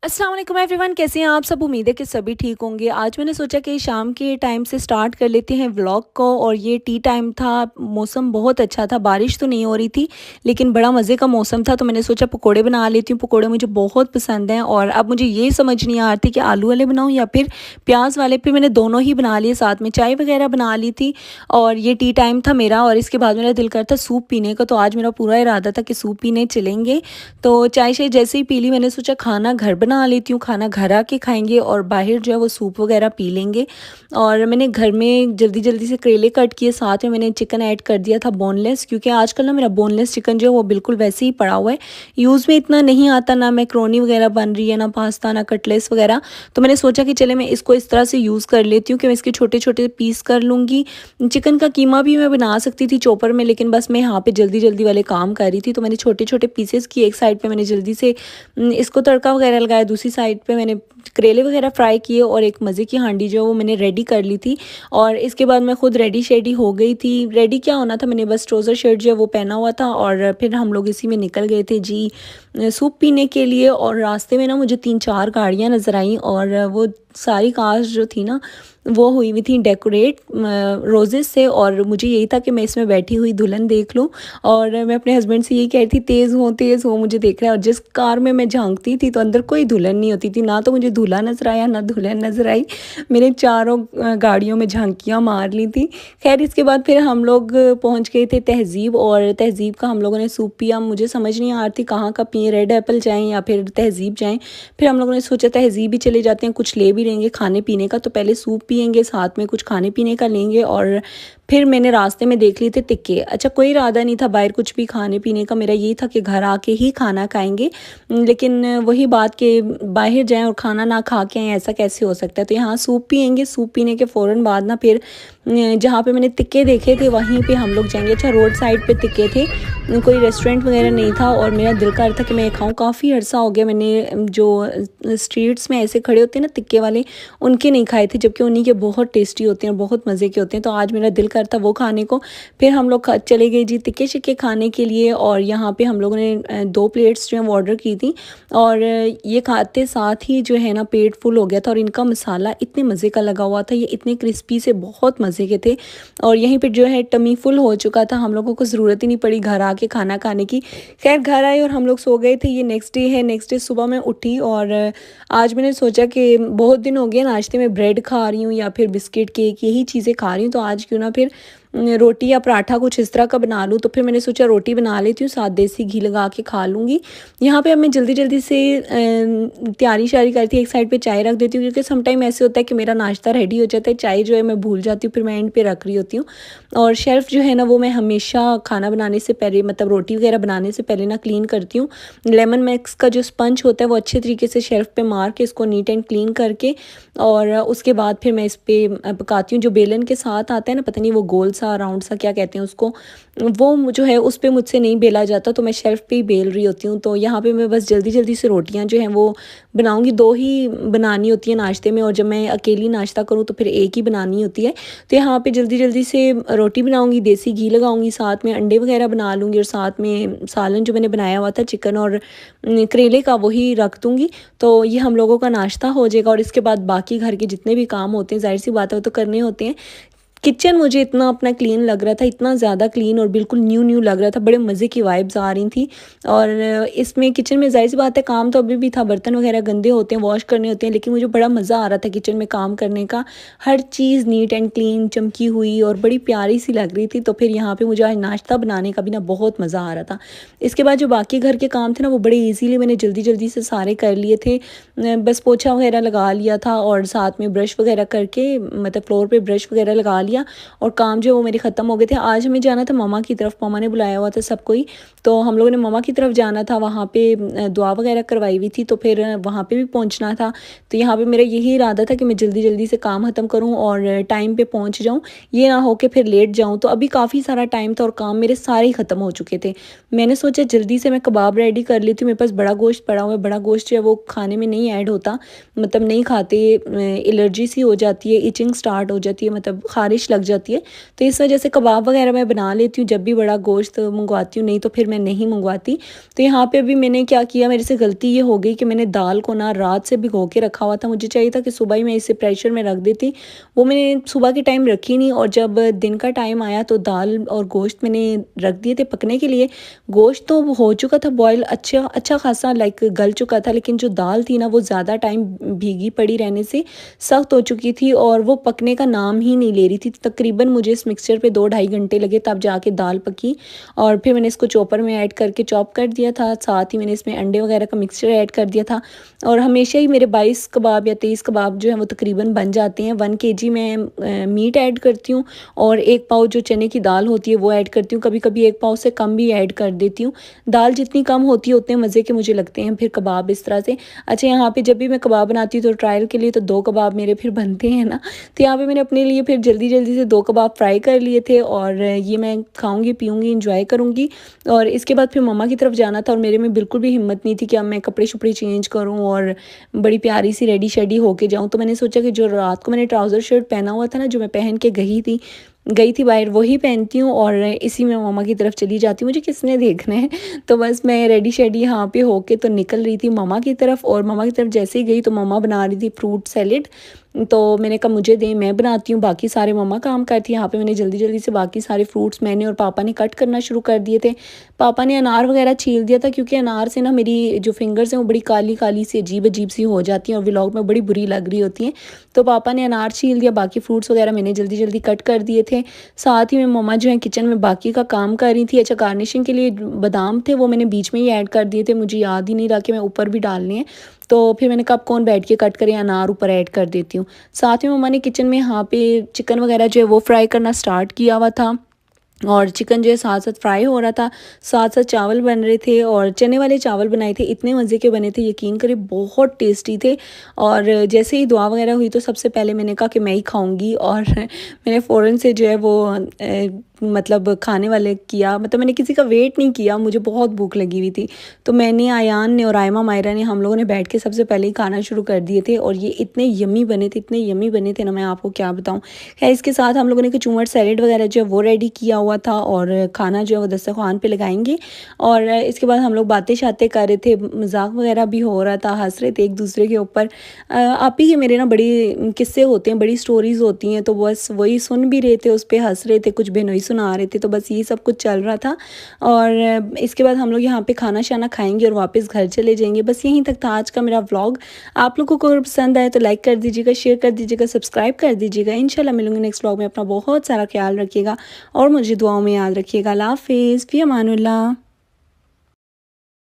अस्सलाम वालेकुम एवरीवन, कैसे हैं आप सब। उम्मीद है कि सभी ठीक होंगे। आज मैंने सोचा कि शाम के टाइम से स्टार्ट कर लेते हैं व्लॉग को। और ये टी टाइम था, मौसम बहुत अच्छा था, बारिश तो नहीं हो रही थी लेकिन बड़ा मज़े का मौसम था। तो मैंने सोचा पकोड़े बना लेती हूँ। पकोड़े मुझे बहुत पसंद हैं और अब मुझे ये समझ नहीं आ रही थी कि आलू वाले बनाऊँ या फिर प्याज वाले। फिर मैंने दोनों ही बना लिए, साथ में चाय वगैरह बना ली थी। और ये टी टाइम था मेरा और इसके बाद मेरा दिल करता सूप पीने का। तो आज मेरा पूरा इरादा था कि सूप पीने चलेंगे। तो चाय शाय जैसे ही पी ली, मैंने सोचा खाना घर बना लेती हूँ, खाना घर आके खाएंगे और बाहर जो है वो सूप वगैरह पी लेंगे। और मैंने घर में जल्दी जल्दी से करेले कट किए, साथ में मैंने चिकन ऐड कर दिया था बोनलेस, क्योंकि आजकल ना मेरा बोनलेस चिकन जो है वो बिल्कुल वैसे ही पड़ा हुआ है, यूज़ में इतना नहीं आता। ना मैक्रोनी वगैरह बन रही है, ना पास्ता, ना कटलेस वगैरह। तो मैंने सोचा कि चले मैं इसको इस तरह से यूज़ कर लेती हूँ कि मैं इसके छोटे छोटे पीस कर लूँगी। चिकन का कीमा भी मैं बना सकती थी चॉपर में, लेकिन बस मैं यहाँ पे जल्दी जल्दी वाले काम कर रही थी। तो मैंने छोटे छोटे पीसेस की, एक साइड पे मैंने जल्दी से इसको तड़का वगैरह लगाया, दूसरी साइड पे मैंने करेले वगैरह फ्राई किए और एक मज़े की हांडी जो है वो मैंने रेडी कर ली थी। और इसके बाद मैं खुद रेडी शेडी हो गई थी। रेडी क्या होना था, मैंने बस ट्राउज़र शर्ट जो है वो पहना हुआ था और फिर हम लोग इसी में निकल गए थे जी सूप पीने के लिए। और रास्ते में ना मुझे 3-4 गाड़ियाँ नज़र आईं और वो सारी कार्स जो थी ना वो हुई हुई थी डेकोरेट रोजेस से। और मुझे यही था कि मैं इसमें बैठी हुई दुल्हन देख लूं। और मैं अपने हस्बैंड से यही कह रही थी तेज़ हो मुझे देख रहा है। और जिस कार में मैं झांकती थी तो अंदर कोई दुल्हन नहीं होती थी, ना तो मुझे दूल्हा नज़र आया ना दुल्हन नज़र आई। मैंने चारों गाड़ियों में झांकियाँ मार ली थी। खैर इसके बाद फिर हम लोग पहुँच गए थे तहज़ीब, और तहज़ीब का हम लोगों ने सूप पिया। मुझे समझ नहीं आ रही थी कहाँ का पिए, रेड एप्पल जाएँ या फिर तहज़ीब जाएँ। फिर हम लोगों ने सोचा तहज़ीब ही चले जाते हैं, कुछ ले भी लेंगे खाने पीने का। तो पहले सूप पियेंगे, साथ में कुछ खाने पीने का लेंगे। और फिर मैंने रास्ते में देख लिए थे टिक्के। अच्छा, कोई इरादा नहीं था बाहर कुछ भी खाने पीने का, मेरा यही था कि घर आके ही खाना खाएंगे। लेकिन वही बात कि बाहर जाएं और खाना ना खा के आएँ, ऐसा कैसे हो सकता है। तो यहाँ सूप पियेंगे, सूप पीने के फ़ौरन बाद ना फिर जहाँ पे मैंने टिक्के देखे थे वहीं पे हम लोग जाएंगे। अच्छा, रोड साइड पे टिक्के थे, कोई रेस्टोरेंट वगैरह नहीं था। और मेरा दिल कर रहा था कि मैं खाऊं, काफ़ी अरसा हो गया मैंने जो स्ट्रीट्स में ऐसे खड़े होते हैं ना टिक्के वाले, उनके नहीं खाए थे, जबकि उन्हीं के बहुत टेस्टी होते हैं, बहुत मज़े के होते हैं। तो आज मेरा दिल करता वो खाने को। फिर हम लोग चले गए जी टिक्के शिक्के खाने के लिए। और यहाँ पे हम लोगों ने 2 प्लेट्स जो है वो ऑर्डर की थी। और ये खाते साथ ही जो है ना पेट फुल हो गया था। और इनका मसाला इतने मज़े का लगा हुआ था, ये इतने क्रिस्पी से बहुत मज़े के थे। और यहीं पर जो है टमी फुल हो चुका था, हम लोगों को ज़रूरत ही नहीं पड़ी घर आके खाना खाने की। खैर घर आए और हम लोग सो गए थे। ये नेक्स्ट डे है। नेक्स्ट डे सुबह मैं उठी और आज मैंने सोचा कि बहुत दिन हो गए नाश्ते में ब्रेड खा रही हूँ या फिर बिस्किट केक, यही चीज़ें खा रही हूँ। तो आज क्यों ना फिर रोटी या पराठा कुछ इस तरह का बना लूँ। तो फिर मैंने सोचा रोटी बना लेती हूँ, साथ देसी घी लगा के खा लूँगी। यहाँ पे अब मैं जल्दी जल्दी से तैयारी शारी करती हूँ, एक साइड पे चाय रख देती हूँ, क्योंकि समटाइम ऐसे होता है कि मेरा नाश्ता रेडी हो जाता है, चाय जो है मैं भूल जाती हूँ, फिर मैं एंड पे रख रही होती हूँ। और शेल्फ़ जो है ना वो मैं हमेशा खाना बनाने से पहले, मतलब रोटी वगैरह बनाने से पहले ना क्लीन करती हूँ। लेमन मैक्स का जो स्पंज होता है वो अच्छे तरीके से शेल्फ़ पे मार के इसको नीट एंड क्लीन करके, और उसके बाद फिर मैं इस पर पकाती हूँ। जो बेलन के साथ आता है ना, पता नहीं वो गोल सा राउंड सा क्या कहते हैं उसको, वो जो है उस पर मुझसे नहीं बेला जाता, तो मैं शेल्फ़ पे ही बेल रही होती हूँ। तो यहाँ पे मैं बस जल्दी जल्दी से रोटियाँ जो हैं वो बनाऊँगी। 2 ही बनानी होती है नाश्ते में, और जब मैं अकेली नाश्ता करूँ तो फिर एक ही बनानी होती है। तो यहाँ पे जल्दी जल्दी से रोटी बनाऊँगी, देसी घी लगाऊँगी, साथ में अंडे वगैरह बना लूँगी, और साथ में सालन जो मैंने बनाया हुआ था चिकन और करेले का वही रख दूँगी। तो ये हम लोगों का नाश्ता हो जाएगा। और इसके बाद बाकी घर के जितने भी काम होते हैं, ज़ाहिर सी बात है वो तो करने होते हैं। किचन मुझे इतना अपना क्लीन लग रहा था, इतना ज़्यादा क्लीन और बिल्कुल न्यू न्यू लग रहा था, बड़े मज़े की वाइब्स आ रही थी। और इसमें किचन में ज़ाहिर सी बात है काम तो अभी भी था, बर्तन वगैरह गंदे होते हैं, वॉश करने होते हैं, लेकिन मुझे बड़ा मज़ा आ रहा था किचन में काम करने का। हर चीज़ नीट एंड क्लीन, चमकी हुई और बड़ी प्यारी सी लग रही थी। तो फिर यहाँ पर मुझे आज नाश्ता बनाने का भी ना बहुत मज़ा आ रहा था। इसके बाद जो बाकी घर के काम थे ना वो बड़े ईजीली मैंने जल्दी जल्दी से सारे कर लिए थे। बस पोछा वगैरह लगा लिया था और साथ में ब्रश वगैरह करके, मतलब फ्लोर पे ब्रश वगैरह लगा लिया, और काम जो है वो मेरे ख़त्म हो गए थे। आज हमें जाना था मामा की तरफ, मामा ने बुलाया हुआ था सबको ही। तो हम लोगों ने मामा की तरफ जाना था, वहाँ पे दुआ वगैरह करवाई हुई थी, तो फिर वहाँ पे भी पहुँचना था। तो यहाँ पे मेरा यही इरादा था कि मैं जल्दी जल्दी से काम ख़त्म करूँ और टाइम पे पहुँच जाऊँ, ये ना हो कि फिर लेट जाऊँ। तो अभी काफ़ी सारा टाइम था और काम मेरे सारे ही ख़त्म हो चुके थे। मैंने सोचा जल्दी से मैं कबाब रेडी कर लेती हूँ। मेरे पास बड़ा गोश्त पड़ा हुआ है, बड़ा गोश्त जो है वो खाने में नहीं ऐड होता, मतलब नहीं खाते, एलर्जी सी हो जाती है, इचिंग स्टार्ट हो जाती है, मतलब ख़ारिश मालिश लग जाती है। तो इस वजह से कबाब वगैरह मैं बना लेती हूँ जब भी बड़ा गोश्त मंगवाती हूँ, नहीं तो फिर मैं नहीं मंगवाती। तो यहाँ पे अभी मैंने क्या किया, मेरे से गलती ये हो गई कि मैंने दाल को ना रात से भिगो के रखा हुआ था। मुझे चाहिए था कि सुबह ही मैं इसे प्रेशर में रख देती, वो मैंने सुबह के टाइम रखी नहीं, और जब दिन का टाइम आया तो दाल और गोश्त मैंने रख दिए थे पकने के लिए। गोश्त तो हो चुका था बॉयल, अच्छा अच्छा खासा लाइक गल चुका था, लेकिन जो दाल थी ना वो ज़्यादा टाइम भीगी पड़ी रहने से सख्त हो चुकी थी और वो पकने का नाम ही नहीं ले रही थी। तकरीबन मुझे इस मिक्सचर पे 2-2.5 घंटे लगे तब जाके दाल पकी। और फिर मैंने इसको चॉपर में ऐड करके चॉप कर दिया था, साथ ही मैंने इसमें अंडे वगैरह का मिक्सचर ऐड कर दिया था। और हमेशा ही मेरे 22 कबाब या 23 कबाब जो है वो तकरीबन बन जाते हैं। 1 केजी मैं मीट ऐड करती हूँ और 1 पाव जो चने की दाल होती है वो ऐड करती हूँ, कभी कभी 1 पाव से कम भी ऐड कर देती हूँ। दाल जितनी कम होती है उतने मज़े के मुझे लगते हैं फिर कबाब इस तरह से। अच्छा, यहाँ पे जब भी मैं कबाब बनाती हूँ तो ट्रायल के लिए तो 2 कबाब मेरे फिर बनते हैं ना, तो यहाँ पे मैंने अपने लिए फिर जल्दी जल्दी से 2 कबाब फ्राई कर लिए थे और ये मैं खाऊंगी पीऊँगी इंजॉय करूँगी। और इसके बाद फिर मम्मा की तरफ जाना था और मेरे में बिल्कुल भी हिम्मत नहीं थी कि अब मैं कपड़े शपड़े चेंज करूँ और बड़ी प्यारी सी रेडी शेडी होके जाऊँ। तो मैंने सोचा कि जो रात को मैंने ट्राउज़र शर्ट पहना हुआ था ना, जो मैं पहन के गई थी बाहर, वही पहनती हूँ और इसी में मम्मा की तरफ चली जाती हूँ, मुझे किसने देखना है। तो बस मैं रेडी शेडी यहाँ पे होके तो निकल रही थी मम्मा की तरफ, और मम्मा की तरफ जैसे ही गई तो मम्मा बना रही थी फ्रूट सैलेड। तो मैंने कहा मुझे दें, मैं बनाती हूँ, बाकी सारे मम्मा काम करती हैं। यहाँ पे मैंने जल्दी जल्दी से बाकी सारे फ्रूट्स मैंने और पापा ने कट करना शुरू कर दिए थे। पापा ने अनार वगैरह छील दिया था, क्योंकि अनार से ना मेरी जो फिंगर्स हैं वो बड़ी काली काली सी अजीब अजीब सी हो जाती हैं और व्लॉग में बड़ी बुरी लग रही होती हैं। तो पापा ने अनार छील दिया, बाकी फ्रूट्स वगैरह मैंने जल्दी जल्दी कट कर दिए थे। साथ ही में मम्मा जो है किचन में बाकी का काम कर रही थी। अच्छा, गार्निशिंग के लिए बादाम थे वो मैंने बीच में ही ऐड कर दिए थे, मुझे याद ही नहीं रहा कि मैं ऊपर भी डालने हैं। तो फिर मैंने कहा अब कौन बैठ के कट करें, अनार ऊपर ऐड कर देती हूँ। साथ में मम्मा ने किचन में यहाँ पे चिकन वगैरह जो है वो फ्राई करना स्टार्ट किया हुआ था, और चिकन जो है साथ साथ फ्राई हो रहा था, साथ साथ चावल बन रहे थे और चने वाले चावल बनाए थे, इतने मज़े के बने थे, यकीन करें बहुत टेस्टी थे। और जैसे ही दुआ वगैरह हुई तो सबसे पहले मैंने कहा कि मैं ही खाऊंगी, और मैंने फ़ौरन से जो है वो मतलब खाने वाले किया, मतलब मैंने किसी का वेट नहीं किया, मुझे बहुत भूख लगी हुई थी। तो मैंने, आयान ने और आयमा मायरा ने, हम लोगों ने बैठ के सबसे पहले ही खाना शुरू कर दिए थे, और ये इतने यम्मी बने थे, इतने यम्मी बने थे ना, मैं आपको क्या बताऊँ। खैर, इसके साथ हम लोगों ने कचूमर सैलेड वगैरह जो है वो रेडी किया हुआ था, और खाना जो है वो दस्तरखान पे लगाएंगे। और इसके बाद हम लोग बातें शातें कर रहे थे, मजाक वगैरह भी हो रहा था, हंस रहे थे एक दूसरे के ऊपर। आप ही के मेरे ना बड़ी किस्से होते हैं, बड़ी स्टोरीज़ होती हैं, तो बस वही सुन भी रहे थे, उस पर हंस रहे थे, कुछ बेनोई सुना रहे थे, तो बस ये सब कुछ चल रहा था। और इसके बाद हम लोग यहाँ पे खाना शाना खाएंगे और वापस घर चले जाएंगे। बस यहीं तक था आज का मेरा व्लॉग। आप लोगों को अगर पसंद आए तो लाइक कर दीजिएगा, शेयर कर दीजिएगा, सब्सक्राइब कर दीजिएगा। इंशाल्लाह मिलूंगी नेक्स्ट व्लॉग में। अपना बहुत सारा ख्याल रखिएगा और मुझे दुआओं में याद रखिएगा। अल्लाह हाफिज़, फ़ी अमानुल्लाह।